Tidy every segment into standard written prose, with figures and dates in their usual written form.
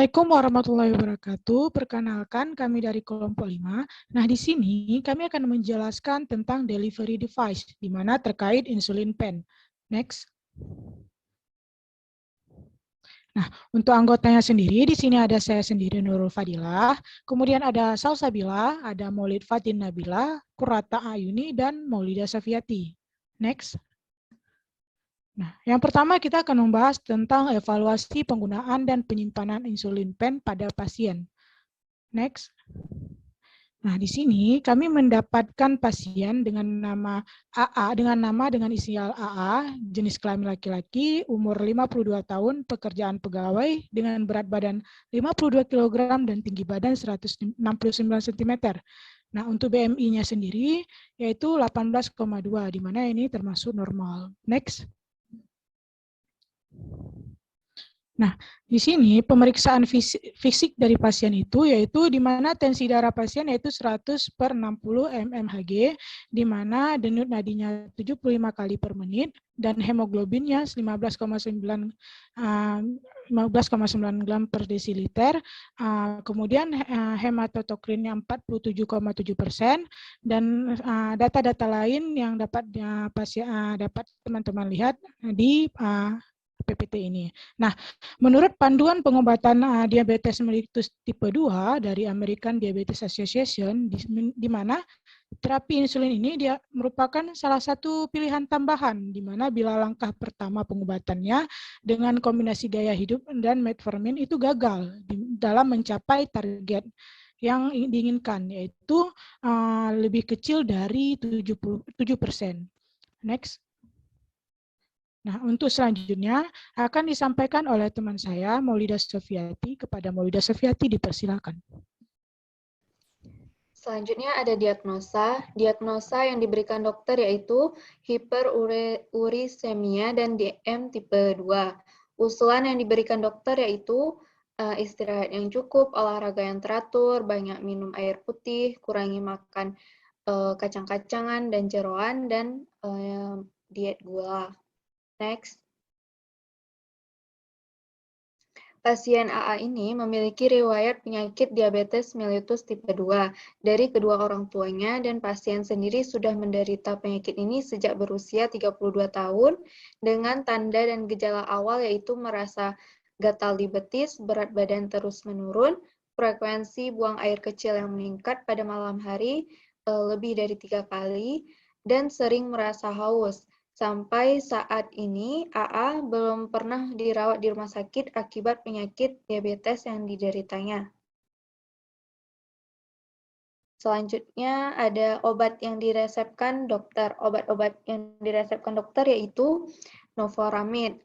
Assalamualaikum warahmatullahi wabarakatuh. Perkenalkan, kami dari kelompok 5. Nah, di sini kami akan menjelaskan tentang delivery device, di mana terkait insulin pen. Next. Nah, untuk anggotanya sendiri, di sini ada saya sendiri, Nurul Fadilah. Kemudian ada Salsabila, ada Maulid Fatin Nabila, Kurata Ayuni, dan Maulida Safiati. Next. Nah, yang pertama kita akan membahas tentang evaluasi penggunaan dan penyimpanan insulin pen pada pasien. Next. Nah, di sini kami mendapatkan pasien dengan nama AA, dengan inisial AA, jenis kelamin laki-laki, umur 52 tahun, pekerjaan pegawai, dengan berat badan 52 kg dan tinggi badan 169 cm. Nah, untuk BMI-nya sendiri yaitu 18,2, di mana ini termasuk normal. Next. Nah, di sini pemeriksaan fisik dari pasien itu yaitu di mana tensi darah pasien yaitu 100/60 mmHg, di mana denyut nadinya 75 kali per menit dan hemoglobinnya 15,9 gram per desiliter. Kemudian hematokrinnya 47,7%, dan data-data lain yang dapat dapat teman-teman lihat di PPT ini. Nah, menurut panduan pengobatan diabetes mellitus tipe 2 dari American Diabetes Association, di mana terapi insulin ini dia merupakan salah satu pilihan tambahan, di mana bila langkah pertama pengobatannya dengan kombinasi gaya hidup dan metformin itu gagal dalam mencapai target yang diinginkan, yaitu lebih kecil dari 7%. Next. Nah, untuk selanjutnya akan disampaikan oleh teman saya, Maulida Safiati. Kepada Maulida Safiati, dipersilakan. Selanjutnya ada diagnosa. Diagnosa yang diberikan dokter yaitu hiperurisemia dan DM tipe 2. Usulan yang diberikan dokter yaitu istirahat yang cukup, olahraga yang teratur, banyak minum air putih, kurangi makan kacang-kacangan dan jeroan, dan diet gula. Next. Pasien AA ini memiliki riwayat penyakit diabetes mellitus tipe 2 dari kedua orang tuanya, dan pasien sendiri sudah menderita penyakit ini sejak berusia 32 tahun dengan tanda dan gejala awal yaitu merasa gatal di betis, berat badan terus menurun, frekuensi buang air kecil yang meningkat pada malam hari lebih dari 3 kali, dan sering merasa haus. Sampai saat ini, AA belum pernah dirawat di rumah sakit akibat penyakit diabetes yang dideritanya. Selanjutnya ada obat yang diresepkan dokter. Obat-obat yang diresepkan dokter yaitu Novoramid.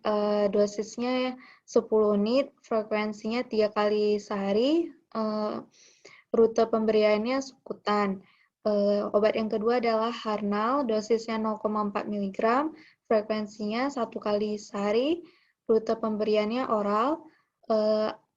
Dosisnya 10 unit, frekuensinya 3 kali sehari, rute pemberiannya subkutan. Obat yang kedua adalah Harnal, dosisnya 0,4 mg, frekuensinya 1 kali sehari, rute pemberiannya oral.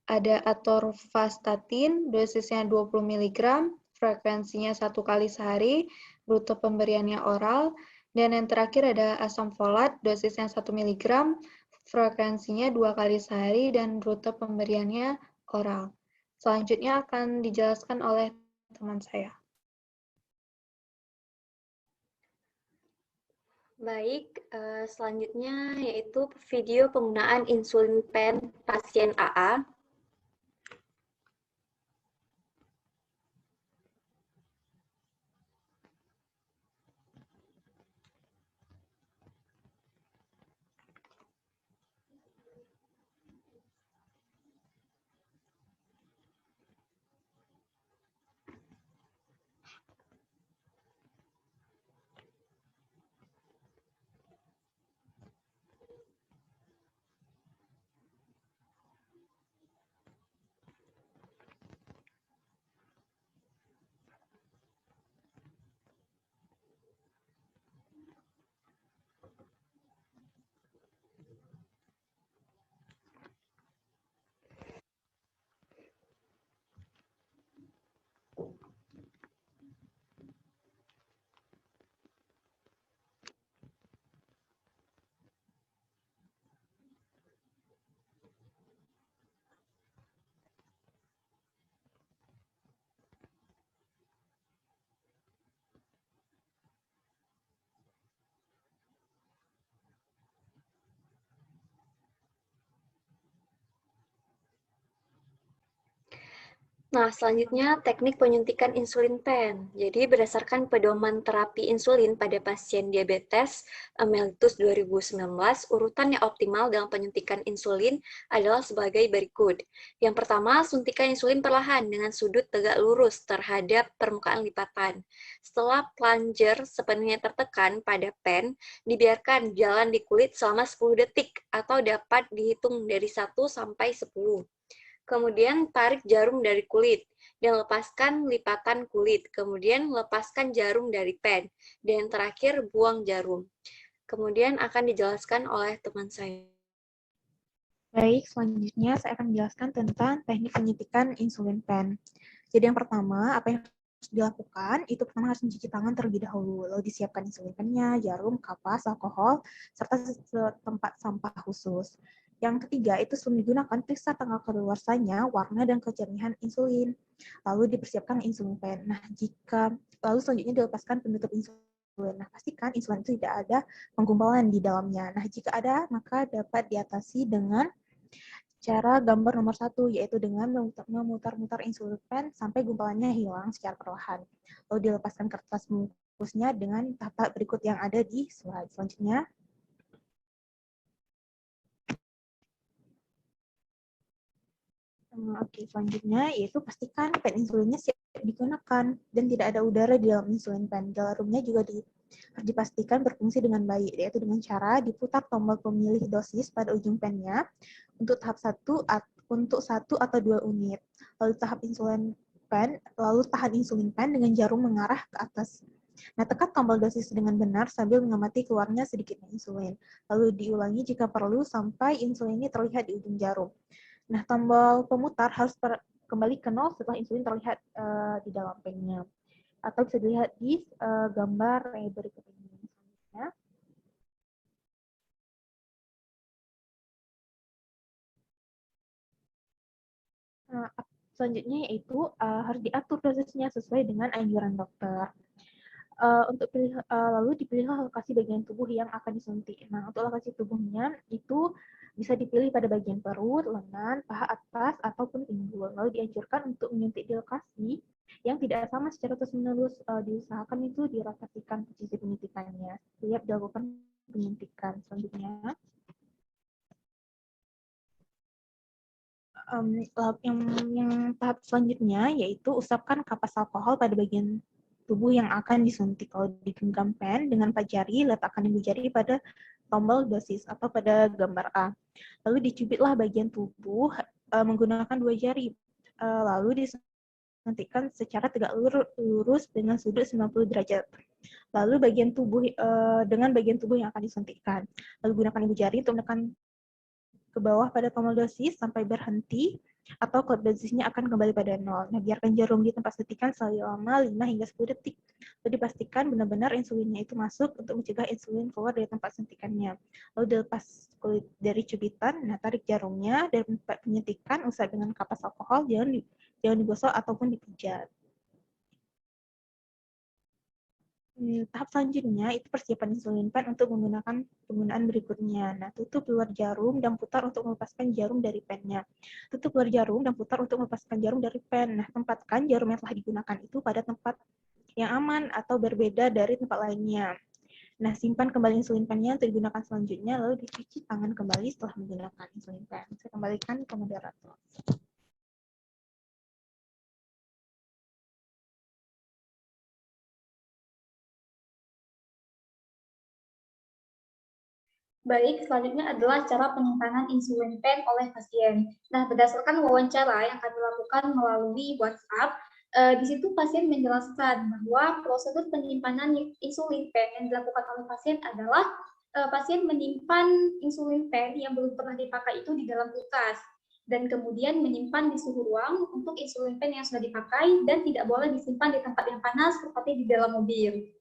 Ada Atorvastatin, dosisnya 20 mg, frekuensinya 1 kali sehari, rute pemberiannya oral. Dan yang terakhir ada asam folat, dosisnya 1 mg, frekuensinya 2 kali sehari, dan rute pemberiannya oral. Selanjutnya akan dijelaskan oleh teman saya. Baik, selanjutnya yaitu video penggunaan insulin pen pasien AA. Nah, selanjutnya teknik penyuntikan insulin pen. Jadi berdasarkan pedoman terapi insulin pada pasien diabetes mellitus 2019, urutan yang optimal dalam penyuntikan insulin adalah sebagai berikut. Yang pertama, suntikan insulin perlahan dengan sudut tegak lurus terhadap permukaan lipatan. Setelah plunger sepenuhnya tertekan pada pen, dibiarkan jalan di kulit selama 10 detik atau dapat dihitung dari 1 sampai 10. Kemudian tarik jarum dari kulit dan lepaskan lipatan kulit. Kemudian lepaskan jarum dari pen. Dan terakhir buang jarum. Kemudian akan dijelaskan oleh teman saya. Baik, selanjutnya saya akan menjelaskan tentang teknik penyuntikan insulin pen. Jadi yang pertama, apa yang harus dilakukan, itu pertama harus mencuci tangan terlebih dahulu, lalu disiapkan insulin pennya, jarum, kapas, alkohol, serta tempat sampah khusus. Yang ketiga, itu sebelum digunakan, periksa tanggal kadaluarsanya, warna, dan kejernihan insulin. Lalu dipersiapkan insulin pen. Lalu selanjutnya dilepaskan penutup insulin. Nah, pastikan insulin itu tidak ada penggumpalan di dalamnya. Nah, jika ada, maka dapat diatasi dengan cara gambar nomor 1, yaitu dengan memutar-mutar insulin pen sampai gumpalannya hilang secara perlahan. Lalu dilepaskan kertas bungkusnya dengan tahap berikut yang ada di slide selanjutnya. Oke, selanjutnya yaitu pastikan pen insulinnya siap digunakan dan tidak ada udara di dalam insulin pen. Jarumnya juga harus dipastikan berfungsi dengan baik, yaitu dengan cara diputar tombol pemilih dosis pada ujung pennya untuk tahap 1 untuk 1 atau 2 unit. Lalu tahan insulin pen dengan jarum mengarah ke atas. Nah, tekan tombol dosis dengan benar sambil mengamati keluarnya sedikitnya insulin. Lalu diulangi jika perlu sampai insulin ini terlihat di ujung jarum. Nah, tombol pemutar harus kembali ke 0 setelah insulin terlihat di dalam pennya. Atau bisa dilihat di gambar berikut ini. Selanjutnya. Selanjutnya yaitu harus diatur dosisnya sesuai dengan anjuran dokter. Lalu dipilihlah lokasi bagian tubuh yang akan disuntik. Nah, untuk lokasi tubuhnya itu bisa dipilih pada bagian perut, lengan, paha atas, ataupun pinggul. Lalu dianjurkan untuk menyuntik di lokasi yang tidak sama secara terus-menerus. Diusahakan itu dirotasikan posisi penyuntikannya. Setiap dilakukan penyuntikan. Selanjutnya, yang tahap selanjutnya yaitu usapkan kapas alkohol pada bagian tubuh yang akan disuntik. Kalau digenggam pen dengan 4 jari, letakkan ibu jari pada tombol dosis atau pada gambar A. Lalu dicubitlah bagian tubuh menggunakan 2 jari. Lalu disuntikkan secara tegak lurus dengan sudut 90 derajat. Lalu dengan bagian tubuh yang akan disuntikkan. Lalu gunakan ibu jari untuk menekan ke bawah pada tombol dosis sampai berhenti atau kode dosisnya akan kembali pada 0. Nah, biarkan jarum di tempat suntikan selama 5 hingga 10 detik. Lalu dipastikan benar-benar insulinnya itu masuk untuk mencegah insulin keluar dari tempat suntikannya. Lalu dilepas kulit dari cubitan, nah tarik jarumnya dari tempat penyuntikan, usap dengan kapas alkohol, jangan digosok ataupun dipijat. Tahap selanjutnya itu persiapan insulin pen untuk menggunakan penggunaan berikutnya. Nah, tutup luar jarum dan putar untuk melepaskan jarum dari pennya. Tutup luar jarum dan putar untuk melepaskan jarum dari pen. Nah, tempatkan jarum yang telah digunakan itu pada tempat yang aman atau berbeda dari tempat lainnya. Nah, simpan kembali insulin pennya untuk digunakan selanjutnya, lalu dicuci tangan kembali setelah menggunakan insulin pen. Saya kembalikan ke moderator. Baik, selanjutnya adalah cara penyimpanan insulin pen oleh pasien. Nah, berdasarkan wawancara yang kami lakukan melalui WhatsApp, di situ pasien menjelaskan bahwa prosedur penyimpanan insulin pen yang dilakukan oleh pasien adalah pasien menyimpan insulin pen yang belum pernah dipakai itu di dalam kulkas dan kemudian menyimpan di suhu ruang untuk insulin pen yang sudah dipakai dan tidak boleh disimpan di tempat yang panas seperti di dalam mobil.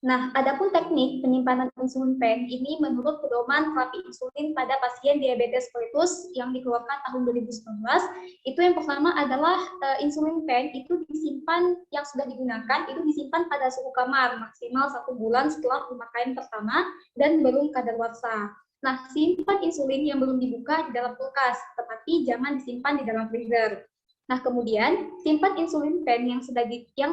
Nah, adapun teknik penyimpanan insulin pen ini menurut pedoman terapi insulin pada pasien diabetes mellitus yang dikeluarkan tahun 2019, itu yang pertama adalah insulin pen itu disimpan yang sudah digunakan itu disimpan pada suhu kamar maksimal 1 bulan setelah pemakaian pertama dan belum kadaluarsa. Nah, simpan insulin yang belum dibuka di dalam kulkas, tetapi jangan disimpan di dalam freezer. Nah, kemudian simpan insulin pen yang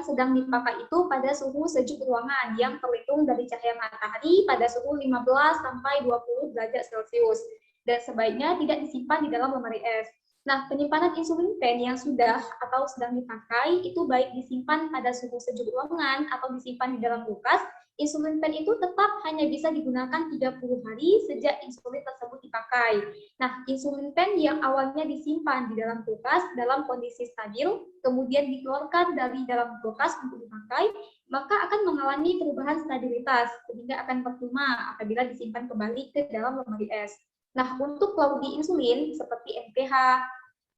sedang dipakai itu pada suhu sejuk ruangan yang terlindung dari cahaya matahari pada suhu 15 sampai 20 derajat Celcius. Dan sebaiknya tidak disimpan di dalam lemari es. Nah, penyimpanan insulin pen yang sudah atau sedang dipakai itu baik disimpan pada suhu sejuk ruangan atau disimpan di dalam kulkas. Insulin pen itu tetap hanya bisa digunakan 30 hari sejak insulin tersebut dipakai. Nah, insulin pen yang awalnya disimpan di dalam kulkas dalam kondisi stabil, kemudian dikeluarkan dari dalam kulkas untuk dipakai, maka akan mengalami perubahan stabilitas, sehingga akan percuma apabila disimpan kembali ke dalam lemari es. Nah, untuk klaudi insulin seperti NPH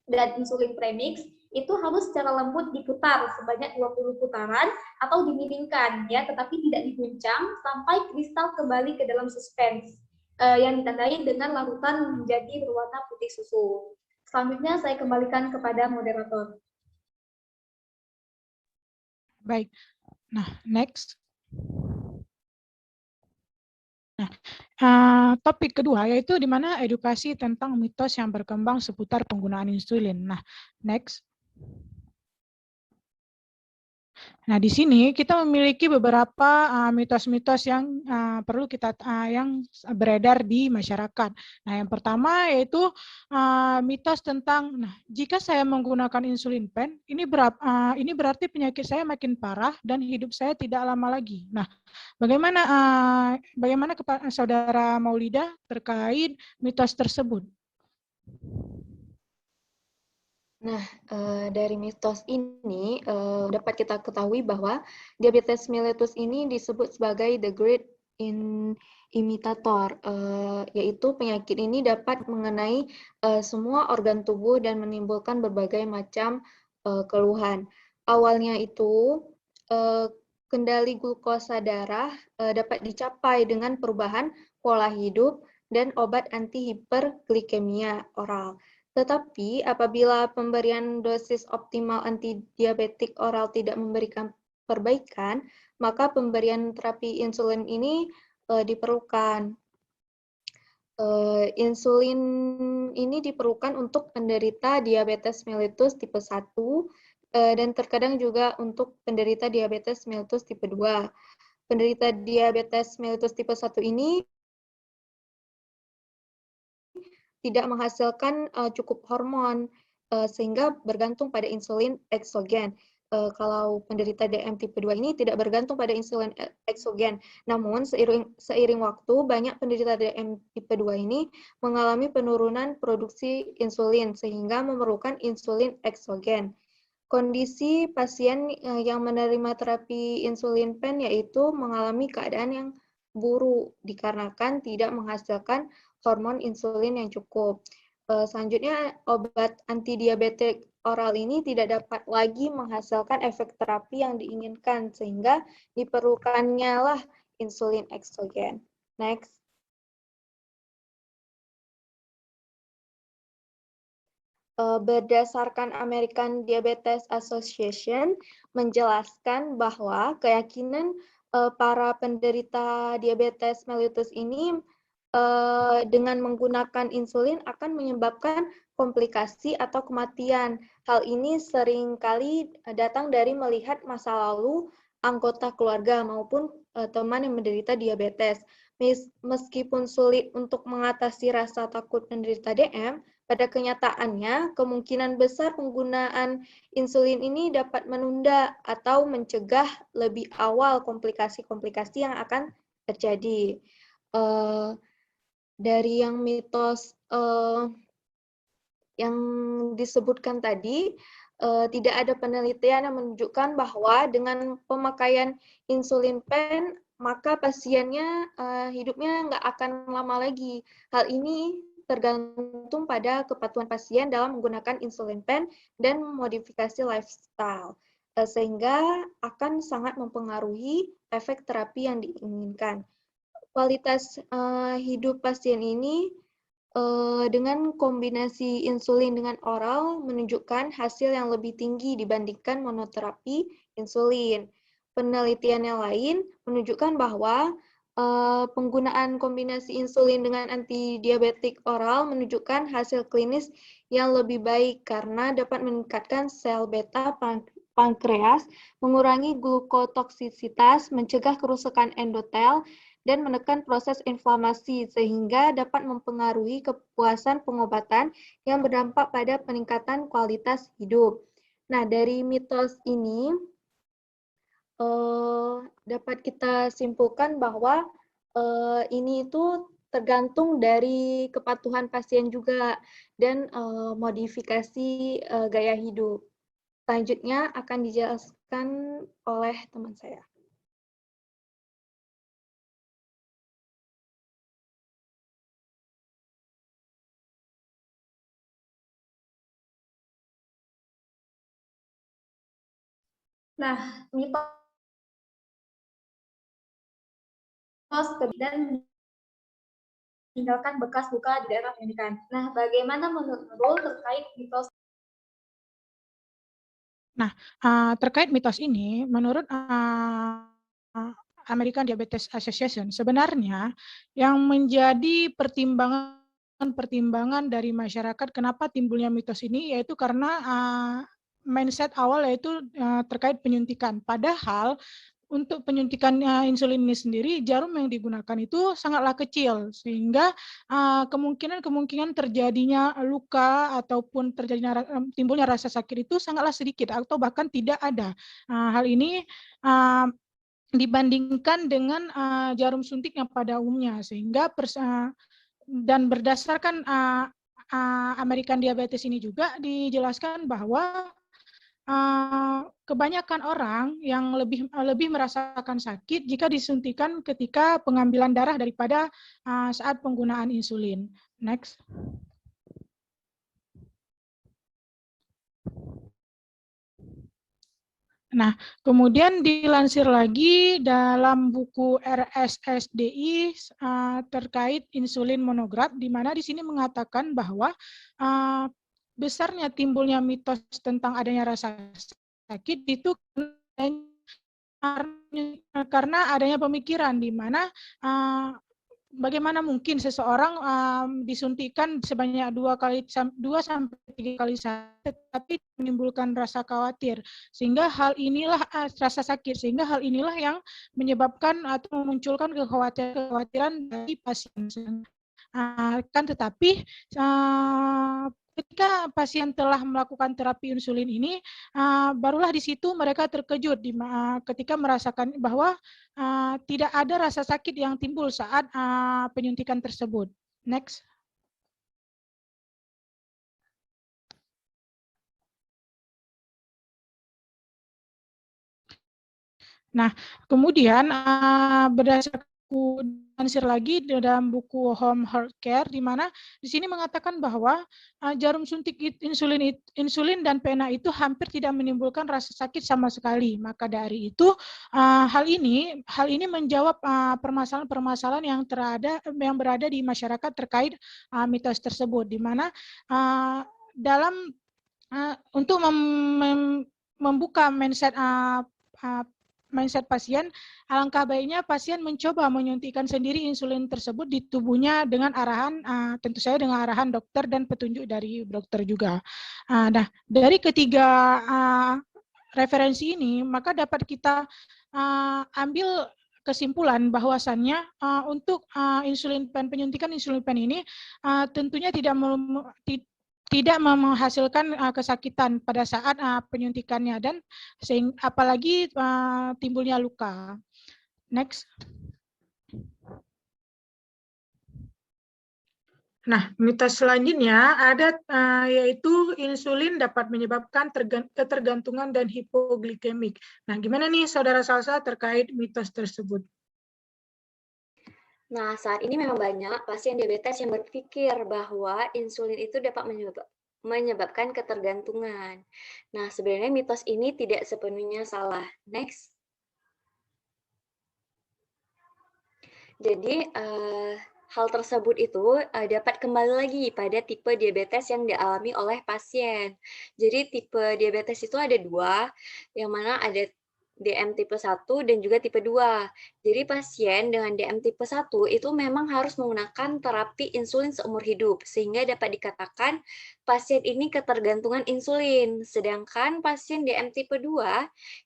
dan insulin premix itu harus secara lembut diputar sebanyak 20 putaran atau dimiringkan ya, tetapi tidak diguncang sampai kristal kembali ke dalam suspens yang ditandai dengan larutan menjadi berwarna putih susu. Selanjutnya saya kembalikan kepada moderator. Baik. Nah, next. Nah, topik kedua yaitu di mana edukasi tentang mitos yang berkembang seputar penggunaan insulin. Nah, next. Nah, di sini kita memiliki beberapa mitos-mitos yang perlu kita yang beredar di masyarakat. Nah, yang pertama yaitu mitos tentang, nah, jika saya menggunakan insulin pen, ini berarti penyakit saya makin parah dan hidup saya tidak lama lagi. Nah, bagaimana Saudara Maulida terkait mitos tersebut? Nah, dari mitos ini dapat kita ketahui bahwa diabetes mellitus ini disebut sebagai the great imitator, yaitu penyakit ini dapat mengenai semua organ tubuh dan menimbulkan berbagai macam keluhan. Awalnya itu kendali glukosa darah dapat dicapai dengan perubahan pola hidup dan obat anti hiperglikemia oral. Tetapi apabila pemberian dosis optimal antidiabetik oral tidak memberikan perbaikan, maka pemberian terapi insulin ini diperlukan. Insulin ini diperlukan untuk penderita diabetes mellitus tipe 1 dan terkadang juga untuk penderita diabetes mellitus tipe 2. Penderita diabetes mellitus tipe 1 ini tidak menghasilkan cukup hormon sehingga bergantung pada insulin eksogen. Kalau penderita DM tipe 2 ini tidak bergantung pada insulin eksogen. Namun seiring waktu banyak penderita DM tipe 2 ini mengalami penurunan produksi insulin sehingga memerlukan insulin eksogen. Kondisi pasien yang menerima terapi insulin pen yaitu mengalami keadaan yang buruk dikarenakan tidak menghasilkan hormon insulin yang cukup. Selanjutnya, obat antidiabetik oral ini tidak dapat lagi menghasilkan efek terapi yang diinginkan, sehingga diperlukannya lah insulin eksogen. Next. Berdasarkan American Diabetes Association menjelaskan bahwa keyakinan para penderita diabetes mellitus ini dengan menggunakan insulin akan menyebabkan komplikasi atau kematian. Hal ini seringkali datang dari melihat masa lalu anggota keluarga maupun teman yang menderita diabetes. Meskipun sulit untuk mengatasi rasa takut penderita DM, pada kenyataannya kemungkinan besar penggunaan insulin ini dapat menunda atau mencegah lebih awal komplikasi-komplikasi yang akan terjadi. Dari yang mitos yang disebutkan tadi, tidak ada penelitian yang menunjukkan bahwa dengan pemakaian insulin pen, maka pasiennya hidupnya nggak akan lama lagi. Hal ini tergantung pada kepatuhan pasien dalam menggunakan insulin pen dan modifikasi lifestyle, sehingga akan sangat mempengaruhi efek terapi yang diinginkan. Kualitas hidup pasien ini dengan kombinasi insulin dengan oral menunjukkan hasil yang lebih tinggi dibandingkan monoterapi insulin. Penelitian yang lain menunjukkan bahwa penggunaan kombinasi insulin dengan antidiabetik oral menunjukkan hasil klinis yang lebih baik karena dapat meningkatkan sel beta pankreas, mengurangi glukotoksisitas, mencegah kerusakan endotel, dan menekan proses inflamasi sehingga dapat mempengaruhi kepuasan pengobatan yang berdampak pada peningkatan kualitas hidup. Nah, dari mitos ini dapat kita simpulkan bahwa ini itu tergantung dari kepatuhan pasien juga dan modifikasi gaya hidup. Selanjutnya akan dijelaskan oleh teman saya. Nah, mitos dan meninggalkan bekas luka di daerah pendidikan. Nah, bagaimana menurut Nurul terkait mitos? Nah, terkait mitos ini, menurut American Diabetes Association, sebenarnya yang menjadi pertimbangan dari masyarakat kenapa timbulnya mitos ini, yaitu karena mindset awal yaitu terkait penyuntikan. Padahal untuk penyuntikan insulin ini sendiri, jarum yang digunakan itu sangatlah kecil, sehingga kemungkinan terjadinya luka ataupun timbulnya rasa sakit itu sangatlah sedikit atau bahkan tidak ada. Hal ini dibandingkan dengan jarum suntik yang pada umumnya, sehingga dan berdasarkan American Diabetes ini juga dijelaskan bahwa kebanyakan orang yang lebih merasakan sakit jika disuntikan ketika pengambilan darah daripada saat penggunaan insulin. Next. Nah, kemudian dilansir lagi dalam buku RSSDI terkait insulin monograf, di mana di sini mengatakan bahwa besarnya timbulnya mitos tentang adanya rasa sakit itu karena adanya pemikiran di mana bagaimana mungkin seseorang disuntikan sebanyak 2 sampai 3 kali tetapi menimbulkan rasa khawatir, sehingga hal inilah rasa sakit, sehingga hal inilah yang menyebabkan atau memunculkan kekhawatiran dari pasien. Kan tetapi ketika pasien telah melakukan terapi insulin ini, barulah di situ mereka terkejut ketika merasakan bahwa tidak ada rasa sakit yang timbul saat penyuntikan tersebut. Next. Nah, kemudian berdasarkan lansir lagi dalam buku Home Health Care, di mana di sini mengatakan bahwa jarum suntik insulin dan pena itu hampir tidak menimbulkan rasa sakit sama sekali. Maka dari itu hal ini menjawab permasalahan-permasalahan yang berada di masyarakat terkait mitos tersebut, di mana dalam untuk membuka mindset pasien, alangkah baiknya pasien mencoba menyuntikkan sendiri insulin tersebut di tubuhnya dengan arahan, tentu saja dengan arahan dokter dan petunjuk dari dokter juga. Nah, dari ketiga referensi ini, maka dapat kita ambil kesimpulan bahwasannya untuk penyuntikan insulin pen ini tentunya tidak menghasilkan kesakitan pada saat penyuntikannya dan apalagi timbulnya luka. Next. Nah, mitos selanjutnya ada yaitu insulin dapat menyebabkan ketergantungan dan hipoglikemik. Nah, gimana nih Saudara Salsa terkait mitos tersebut? Nah, saat ini memang banyak pasien diabetes yang berpikir bahwa insulin itu dapat menyebabkan ketergantungan. Nah, sebenarnya mitos ini tidak sepenuhnya salah. Next. Jadi, hal tersebut itu dapat kembali lagi pada tipe diabetes yang dialami oleh pasien. Jadi, tipe diabetes itu ada 2, yang mana ada DM tipe 1 dan juga tipe 2. Jadi pasien dengan DM tipe 1 itu memang harus menggunakan terapi insulin seumur hidup, sehingga dapat dikatakan pasien ini ketergantungan insulin. Sedangkan pasien DM tipe 2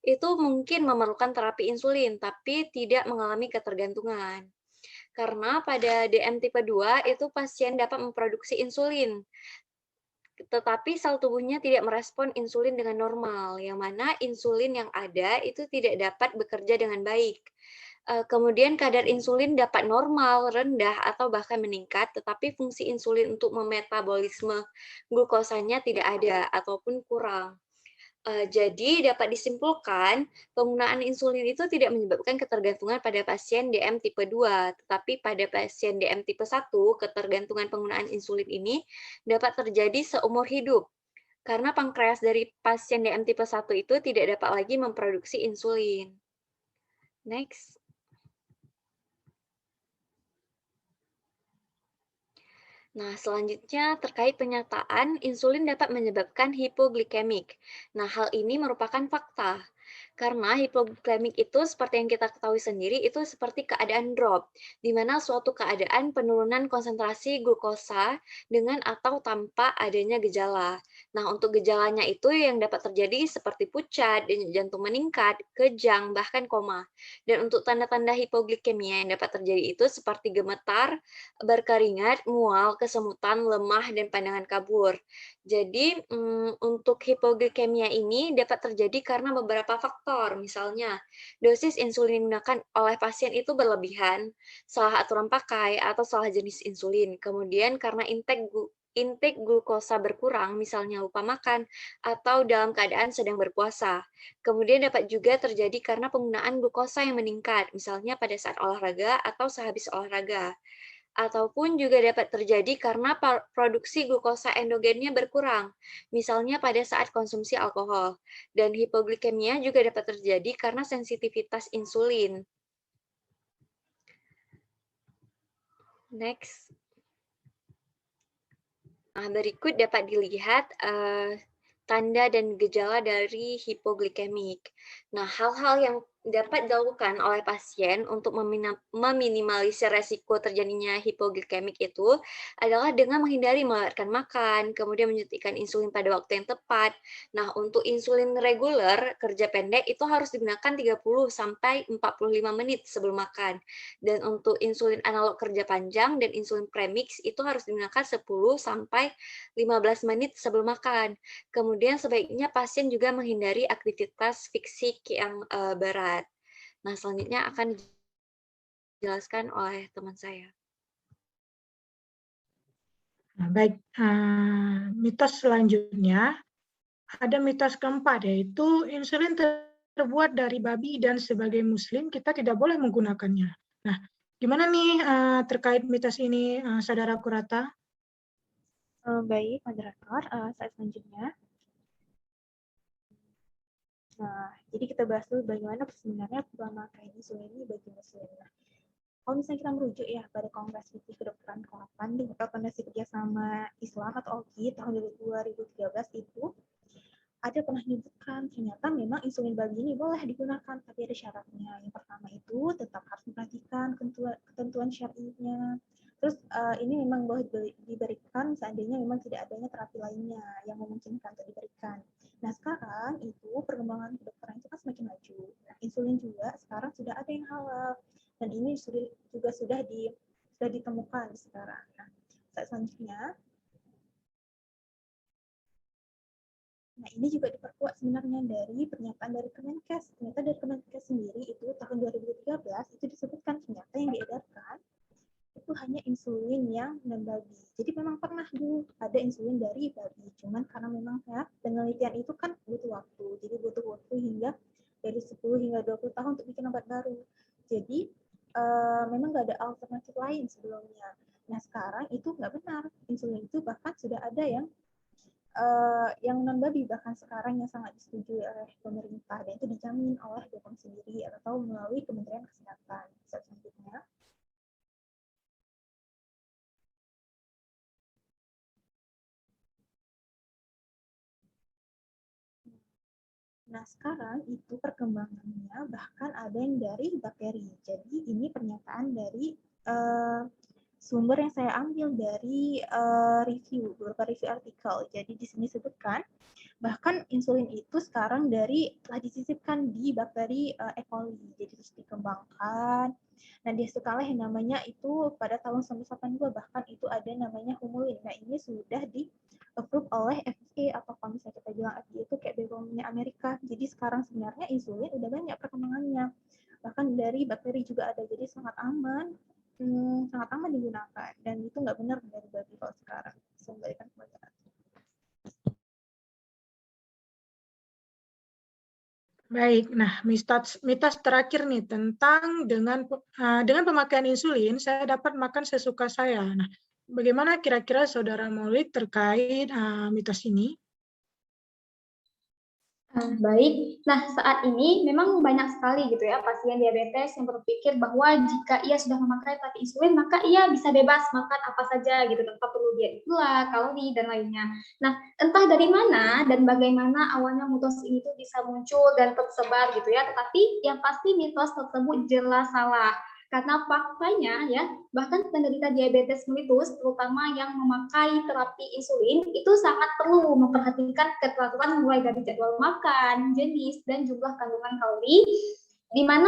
itu mungkin memerlukan terapi insulin, tapi tidak mengalami ketergantungan. Karena pada DM tipe 2 itu pasien dapat memproduksi insulin, tetapi sel tubuhnya tidak merespon insulin dengan normal, yang mana insulin yang ada itu tidak dapat bekerja dengan baik. Kemudian kadar insulin dapat normal, rendah, atau bahkan meningkat, tetapi fungsi insulin untuk memetabolisme glukosanya tidak ada ataupun kurang. Jadi dapat disimpulkan, penggunaan insulin itu tidak menyebabkan ketergantungan pada pasien DM tipe 2, tetapi pada pasien DM tipe 1, ketergantungan penggunaan insulin ini dapat terjadi seumur hidup, karena pankreas dari pasien DM tipe 1 itu tidak dapat lagi memproduksi insulin. Next. Nah, selanjutnya terkait penyataan insulin dapat menyebabkan hipoglikemik. Nah, hal ini merupakan fakta. Karena hipoglikemik itu seperti yang kita ketahui sendiri itu seperti keadaan drop, di mana suatu keadaan penurunan konsentrasi glukosa dengan atau tanpa adanya gejala. Nah, untuk gejalanya itu yang dapat terjadi seperti pucat, denyut jantung meningkat, kejang, bahkan koma. Dan untuk tanda-tanda hipoglikemia yang dapat terjadi itu seperti gemetar, berkeringat, mual, kesemutan, lemah, dan pandangan kabur. Jadi, untuk hipoglikemia ini dapat terjadi karena beberapa faktor, misalnya dosis insulin yang digunakan oleh pasien itu berlebihan, salah aturan pakai, atau salah jenis insulin. Kemudian karena intake glukosa berkurang, misalnya lupa makan, atau dalam keadaan sedang berpuasa. Kemudian dapat juga terjadi karena penggunaan glukosa yang meningkat, misalnya pada saat olahraga atau sehabis olahraga. Ataupun juga dapat terjadi karena produksi glukosa endogennya berkurang, misalnya pada saat konsumsi alkohol. Dan hipoglikemia juga dapat terjadi karena sensitivitas insulin. Next. Nah, berikut dapat dilihat tanda dan gejala dari hipoglikemik. Nah, hal-hal yang dapat dilakukan oleh pasien untuk meminimalisir resiko terjadinya hipoglikemik itu adalah dengan menghindari melewatkan makan, kemudian menyuntikkan insulin pada waktu yang tepat. Nah, untuk insulin reguler kerja pendek itu harus digunakan 30 sampai 45 menit sebelum makan. Dan untuk insulin analog kerja panjang dan insulin premix itu harus digunakan 10 sampai 15 menit sebelum makan. Kemudian sebaiknya pasien juga menghindari aktivitas fisik yang berat. Nah, selanjutnya akan dijelaskan oleh teman saya. Nah, baik, mitos selanjutnya, ada mitos keempat, yaitu insulin terbuat dari babi dan sebagai muslim kita tidak boleh menggunakannya. Nah, gimana nih terkait mitos ini, Saudara Kurata? Baik, moderator, slide selanjutnya. Nah, jadi kita bahas dulu bagaimana sebenarnya pemakaian insulin ini bagi muslim. Nah, kalau misalnya kita merujuk ya pada Kongres Fikih Kedokteran ke-8 di Rekomendasi Kerjasama Islam atau OKI tahun 2013 itu ada pernah menyebutkan ternyata memang insulin babi ini boleh digunakan, tapi ada syaratnya. Yang pertama itu tetap harus memperhatikan ketentuan syar'inya. Terus ini memang boleh diberikan seandainya memang tidak adanya terapi lainnya yang memungkinkan untuk diberikan. Nah, sekarang itu perkembangan kedokteran itu kan semakin maju. Nah, insulin juga sekarang sudah ada yang halal. Dan ini juga sudah ditemukan sekarang. Nah, selanjutnya, nah ini juga diperkuat sebenarnya dari pernyataan dari Kemenkes. Ternyata dari Kemenkes sendiri itu tahun 2013 itu disebutkan ternyata yang diedarkan itu hanya insulin yang non-babi. Jadi memang pernah dulu ada insulin dari babi, cuman karena memang ya penelitian itu kan butuh waktu. Jadi butuh waktu hingga dari 10 hingga 20 tahun untuk bikin obat baru. Jadi memang nggak ada alternatif lain sebelumnya. Nah sekarang itu nggak benar. Insulin itu bahkan sudah ada yang non-babi, bahkan sekarang yang sangat disetujui oleh pemerintah, dan itu dijamin oleh BPOM sendiri atau melalui Kementerian Kesehatan. Selanjutnya. Nah, sekarang itu perkembangannya bahkan ada yang dari bakteri. Jadi ini pernyataan dari sumber yang saya ambil dari beberapa review artikel. Jadi di sini disebutkan bahkan insulin itu sekarang telah disisipkan di bakteri E. coli, jadi terus dikembangkan. Nah, di skala yang namanya itu pada tahun 1982 bahkan itu ada namanya humulin. Nah, ini sudah di-approve oleh FDA atau kalau misalnya kita bilang FDA itu kayak BPOM-nya Amerika. Jadi sekarang sebenarnya insulin udah banyak perkembangannya. Bahkan dari bakteri juga ada, jadi sangat aman digunakan. Dan itu nggak benar dari babi kalau sekarang. Kembalikan kepada Baik, nah mitos terakhir nih tentang dengan pemakaian insulin saya dapat makan sesuka saya. Nah, bagaimana kira-kira Saudara Maulid terkait mitos ini? Baik, nah saat ini memang banyak sekali gitu ya pasien diabetes yang berpikir bahwa jika ia sudah memakai terapi insulin maka ia bisa bebas makan apa saja gitu tanpa perlu diet gula, kalori dan lainnya. Nah entah dari mana dan bagaimana awalnya mitos ini tuh bisa muncul dan tersebar gitu ya, tetapi yang pasti mitos tersebut jelas salah. Karena faktanya ya, bahkan penderita diabetes mellitus, terutama yang memakai terapi insulin, itu sangat perlu memperhatikan keteraturan mulai dari jadwal makan, jenis, dan jumlah kandungan kalori, di mana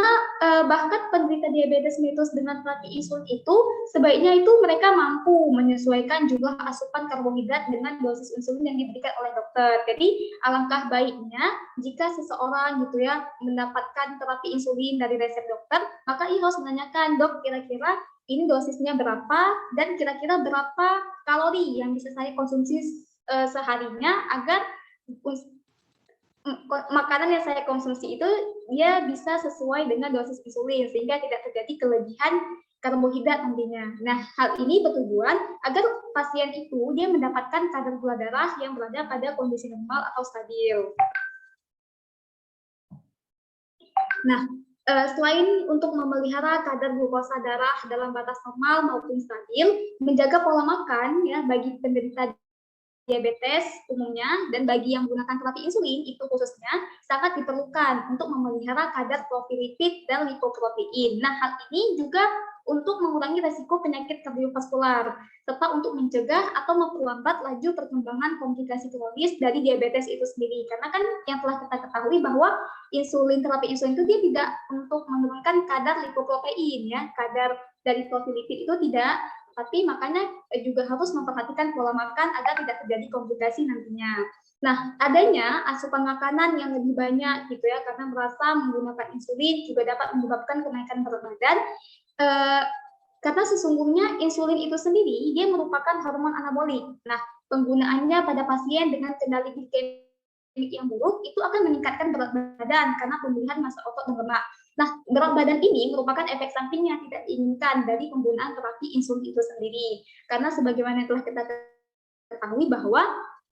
bahkan penderita diabetes mellitus dengan terapi insulin itu sebaiknya itu mereka mampu menyesuaikan jumlah asupan karbohidrat dengan dosis insulin yang diberikan oleh dokter. Jadi alangkah baiknya jika seseorang gitu ya mendapatkan terapi insulin dari resep dokter, maka ia harus menanyakan, dok kira-kira ini dosisnya berapa dan kira-kira berapa kalori yang bisa saya konsumsi seharinya agar makanan yang saya konsumsi itu dia bisa sesuai dengan dosis insulin sehingga tidak terjadi kelebihan karbohidrat nantinya. Nah, hal ini bertujuan agar pasien itu dia mendapatkan kadar gula darah yang berada pada kondisi normal atau stabil. Nah, selain untuk memelihara kadar glukosa darah dalam batas normal maupun stabil, menjaga pola makan ya bagi penderita diabetes umumnya dan bagi yang menggunakan terapi insulin itu khususnya sangat diperlukan untuk memelihara kadar profil lipid dan lipoprotein. Nah, hal ini juga untuk mengurangi resiko penyakit kardiovaskular serta untuk mencegah atau memperlambat laju perkembangan komplikasi kronis dari diabetes itu sendiri. Karena kan yang telah kita ketahui bahwa terapi insulin itu dia tidak untuk menurunkan kadar lipoprotein ya, kadar dari profil lipid itu tidak, tapi makanya juga harus memperhatikan pola makan agar tidak terjadi komplikasi nantinya. Nah, adanya asupan makanan yang lebih banyak gitu ya, karena merasa menggunakan insulin juga dapat menyebabkan kenaikan berat badan, karena sesungguhnya insulin itu sendiri dia merupakan hormon anabolik. Nah, penggunaannya pada pasien dengan kendali glikemik yang buruk itu akan meningkatkan berat badan karena pemulihan massa otot dan lemak. Nah, berat badan ini merupakan efek samping yang tidak diinginkan dari penggunaan terapi insulin itu sendiri. Karena sebagaimana telah kita ketahui bahwa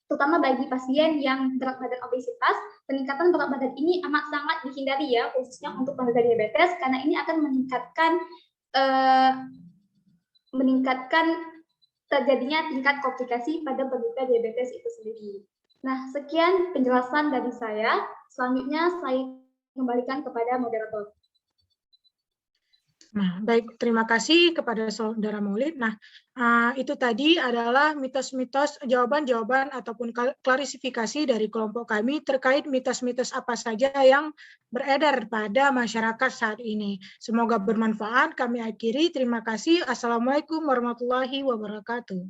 terutama bagi pasien yang berat badan obesitas, peningkatan berat badan ini amat sangat dihindari ya, khususnya untuk penderita diabetes, karena ini akan meningkatkan terjadinya tingkat komplikasi pada penderita diabetes itu sendiri. Nah, sekian penjelasan dari saya. Selanjutnya saya kembalikan kepada moderator. Nah, baik, terima kasih kepada Saudara Maulid. Nah, itu tadi adalah mitos-mitos, jawaban-jawaban ataupun klarifikasi dari kelompok kami terkait mitos-mitos apa saja yang beredar pada masyarakat saat ini. Semoga bermanfaat. Kami akhiri. Terima kasih. Assalamualaikum warahmatullahi wabarakatuh.